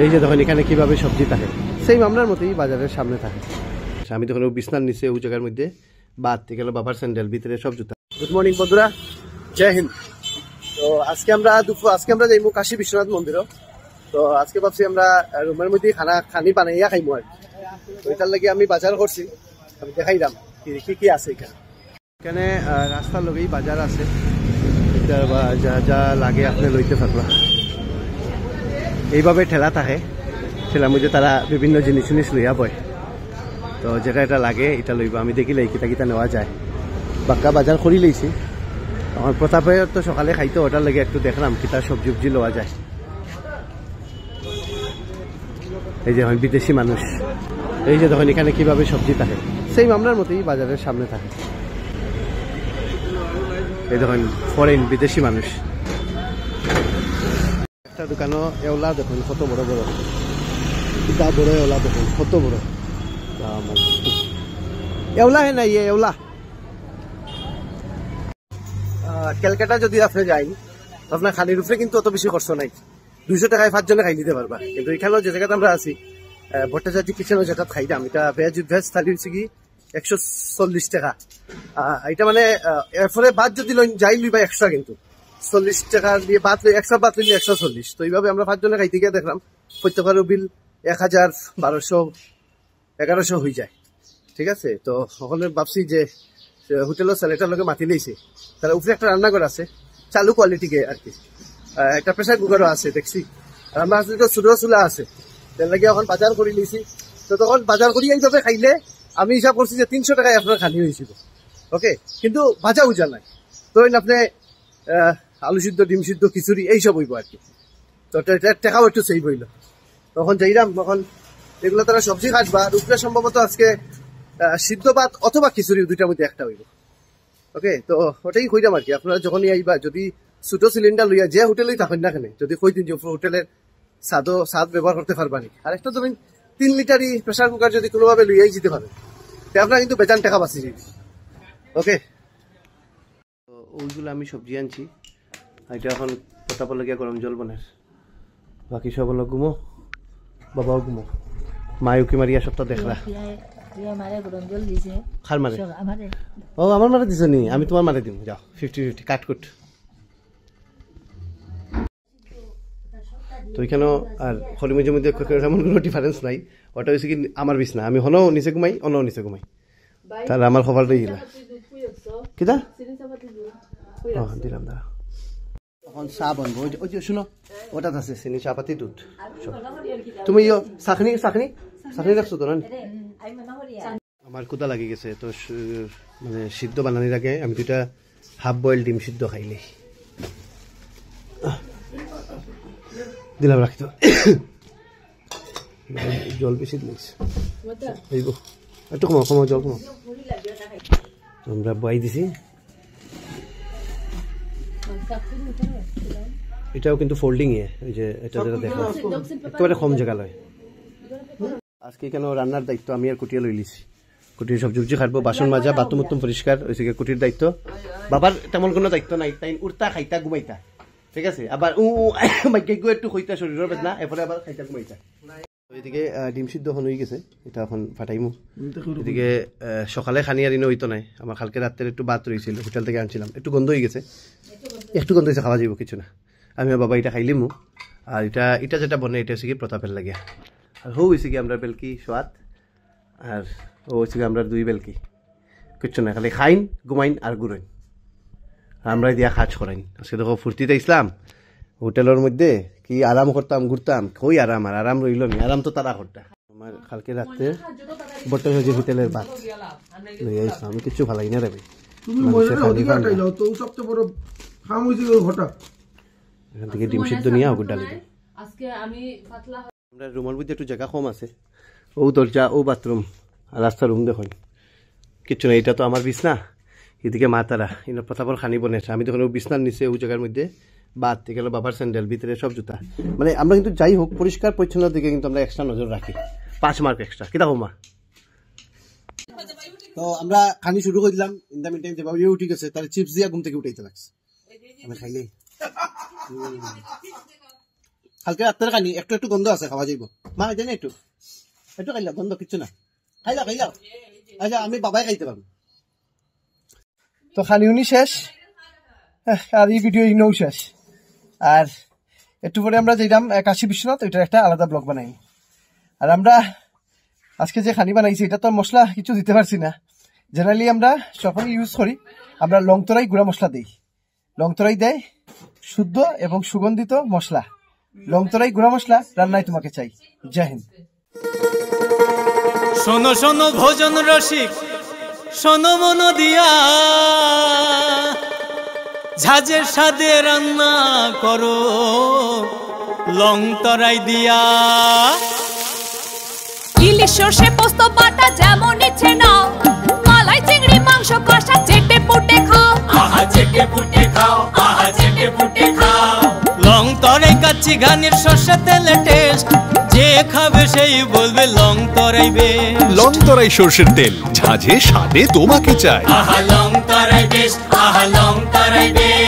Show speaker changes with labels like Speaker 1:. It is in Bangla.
Speaker 1: এই যে দেখুন এখানে কিভাবে সবজি থাকে, সেম আমরার মতোই বাজারের সামনে থাকে। আমি দেখুন বিছনার নিচে ওই জায়গার মধ্যে বাদ থেকে গেল বাবার স্যান্ডেল, ভিতরে সব জুতা। গুড মর্নিং বন্ধুরা, জয় হিন্দ। তো আজকে আমরা যাইমু কাশী বিশ্বনাথ মন্দিরও। তো আজকে ভাবছি আমরা রুমের মধ্যে খানি বানাইয়া খাইমু আর তো এটার লাগে আমি বাজার করছি, আমি দেখাইলাম কি কি আছে এখানে। এখানে রাস্তার লগেই বাজার আছে, যা যা লাগে আপনি লইতে পারবা। এইভাবে ঠেলা থাকে, ঠেলার মধ্যে তারা বিভিন্ন জিনিস লইয়া বয়। তো যেটা এটা লাগে এটা লইব, আমি দেখিলে কিতা নেওয়া যায়। বাক্কা বাজার করি লইছি। আমার প্রতাপে তো সকালে খাইতে ওটার লাগে একটু দেখলাম কিতা সবজি লওয়া যায়। এই যে বিদেশি মানুষ, এই যে দেখুন এখানে কিভাবে সবজি থাকে, সেম আমরার মতোই বাজারের সামনে থাকে। এই দেখুন ফরেন বিদেশি মানুষ। একটা দোকানও এওলা দেখুন কত বড় বড়, এটা বড় এওলা দেখুন কত বড়। এওলা হে না ইয়ে এওলা। ক্যালকাটা যদি আপনি যাই আপনার খানির উপরে কিন্তু অত বেশি খরচ নাই, 200 টাকায় 5 জনে খাই নিতে পারবা। কিন্তু এখানেও যে জায়গাতে আমরা আছি ভট্টাচার্য কিচেনও যেটা খাইলাম, এটা ভেজ থালি হচ্ছে কি 140 টাকা। এটা মানে এরপরে বাদ যদি যাই লইবা এক্সট্রা, কিন্তু 40 টাকা দিয়ে বাদ এক্সট্রা বাদ লইলে 140। তো এইভাবে আমরা 5 জনে খাইতে গিয়ে দেখলাম প্রত্যেকের বিল 1000, 1200, 1100 হয়ে যায়। ঠিক আছে। তো সকলে ভাবছি যে হোটেলের ছেলেটার লোকে মাতি লইছে, তার উপরে একটা রান্নাঘর আছে চালু কোয়ালিটিকে আর কি, একটা প্রেসার কুকারও আছে দেখছি। আর আমরা আসলে তো ছোট চুলা আছে, তার লাগে এখন বাজার করে নিয়েছি। তো তখন বাজার করি এইভাবে খাইলে আমি হিসাব করছি যে 300 টাকায় আপনার খানি হয়েছিল। ওকে, কিন্তু ভাজা উজা নাই। ধরেন আপনি আলু সিদ্ধ, ডিম সিদ্ধ, খিচুড়ি এইসব হইব আর কি। তো টাকাও একটু সেভ হইল। তখন যাইলাম, তখন এগুলো তারা সবজি কাটবা। আর উপরে সম্ভবত আজকে সিদ্ধ ভাত অথবা খিচুড়ি, দুইটার মধ্যে একটা হইব। ওকে, তো ওটাই কইলাম আর কি। আপনারা যখনই আইবা যদি ছোট সিলিন্ডার লইয়া যে হোটেলেই থাকেন না কেন, যদি কই দিন যে হোটেলের স্বাদ ব্যবহার করতে পারবানি। আর একটা ধরেন 3 লিটারই প্রেসার কুকার যদি কোনোভাবে লইয়াই যেতে পারেন, আপনারা কিন্তু বেজান টাকা বাঁচিয়ে দিবে। ওকে, তো ওইগুলো আমি সবজি আনছি। এটা এখন প্রতাপ লগিয়া গরম জল বনের, বাকি সব হলো ঘুমো, বাবাও ঘুমো, মায় উকি মারিয়া সবটা দেখলা। খার মারে? ও আমার মারে দিছ নি? আমি তোমার মারে দিম, যাও 50-50 কাট। তো এখানেও আর হলিমুজের মধ্যে এমন কোনো ডিফারেন্স নাই। ওটা হয়েছে কি আমার বিছনা, আমি হলেও নিচে ঘুমাই, অন্যও নিচে ঘুমাই। তাহলে আমার খবরটাই গেলা কিতা দিলাম দাঁড়া। এখন চাহ বনবো, ওই যে শুনো ওটাত আছে চিনি, চাহপাতি, দুধ। তুমি চাখনি রাখছো তো না? আমার কোথা লাগি গেছে তো, মানে সিদ্ধ বানানির আগে আমি 2টা হাফ বয়েল ডিম সিদ্ধ খাইলে দিলাম, রাখি তো জল বেশি দিয়েছে, একটু কমাও জল কমাও। আমরা বয়াই দিছি। এটাও কিন্তু ফোল্ডিং ওই যে এটা যেটা দেখা একেবারে কম জায়গা লয়। আজকে কেন রান্নার দায়িত্ব আমি আর কুটিয়া লই লিছি। কুটির সব সবজি খাটবো, বাসন মাজা, বাথরুম পরিষ্কার হয়েছে। কুটির দায়িত্ব, বাবার তেমন কোনো দায়িত্ব নাই। তাই উঠতা, খাইতা, ঘুমাইতা। ঠিক আছে, আবার একটু হইতা শরীরের বেদনা, এরপরে আবার খাইতা, ঘুমাইতা। এদিকে ডিম সিদ্ধ হয়ে গেছে, এটা এখন ফাটাইমু। এদিকে সকালে খানি আর ইনো হইতো নাই, আমার কালকে রাত্রে একটু ভাত রয়েছিল, হোটেল থেকে আনছিলাম, একটু গন্ধ হয়ে গেছে, খাওয়া যাইব কিছু না। আমি বাবা এটা খাইলিমু। আর এটা যেটা বনে এটা হচ্ছে কি প্রতাপের লাগে। আর হয়েছে কি আমরা বেলকি সোয়াদ, আর ও হচ্ছে কি আমরা 2 বেলকি, কিচ্ছু না, খালি খাইন, ঘুমাইন আর ঘুরাইন। আমরা দিয়া কাজ করাইন। আজকে দেখো ফুর্তিতে ইসলাম হোটেলের মধ্যে কি আরাম করতাম, ঘুরতাম, কই আরাম রইল নি, আরাম তো তারা করতা। আমার কালকে রাত্রে ভট্টাচার্য হোটেলের ভাত লইয়া ইসলাম, আমি কিচ্ছু ভালাই না রে ভাই। এখান থেকে ডিম সিদ্ধ নিয়ে ওগুলো ডালি দিই। আমরা রুমের মধ্যে একটু জায়গা কম আছে, ও দরজা, ও বাথরুম, আর রাস্তা রুম দেখুন, কিচ্ছু না। এটা তো আমার বিছনা, এদিকে মা তারা ইনো প্রতাপর খানি বনেছে। আমি দেখুন বিছনার নিচে ওই জায়গার মধ্যে বাদ থেকে গেল বাবার স্যান্ডেল, ভিতরে সব জুতা। মানে আমরা কিন্তু যাই হোক পরিষ্কার পরিচ্ছন্নতার দিকে কিন্তু আমরা এক্সট্রা নজর রাখি, 5 মার্ক এক্সট্রা। কিতা মা? তো আমরা খানি শুরু করে দিলাম। ইন দ্য মিন টাইম যেভাবে উঠে গেছে, তাহলে চিপস দিয়া ঘুম থেকে উঠাইতে লাগছে। আমি খাইলে কালকে রাত্রে খানি একটু একটু গন্ধ আছে, খাওয়া যাইব। মা খাইতে না একটু একটু খাইলাম, গন্ধ কিচ্ছু না, খাইলাম খাইলাম। আচ্ছা আমি বাবাই খাইতে পারবো। তো খানি উনি শেষ, আর এই ভিডিও ইনও শেষ। আর একটু পরে আমরা যেতাম কাশী বিশ্বনাথ, ওইটার একটা আলাদা ব্লগ বানাই। আর আমরা আজকে যে খানি বানাইছি এটা তো মশলা কিছু দিতে পারছি না। জেনারেলি আমরা যখনই ইউজ করি আমরা লং তরাই গুঁড়া মশলা দিই। লং তরাই দেয় শুদ্ধ এবং সুগন্ধিত মশলা। লং তরাই গুঁড়া মশলা রান্নায় তোমাকে চাই। জয় হিন্দ।
Speaker 2: শোনো শোনো ভোজন রসিক, শোনো মন দিয়া, ঝাঁঝের স্বাদে রান্না করো লং তরাই দিয়া।
Speaker 3: ইলিশ সর্ষে পোস্ত বাটা যেমন ইচ্ছে নাও, মালাই চিংড়ি মাংস কষা চেটে পুটে খাও,
Speaker 2: আহা চেটে পুটে খাও, আহা চেটে পুটে খাও। লং তরাই কাচ্চি ঘানির সর্ষে তেলে টেস্ট, যে খাবে সেই বলবে লং তরাই বেশ।
Speaker 4: লং তরাই সর্ষের তেল, ঝাঁঝে স্বাদে তোমাকে চাই।
Speaker 2: আহা লং তরাই বেশ, আহা লং তরাই বেশ।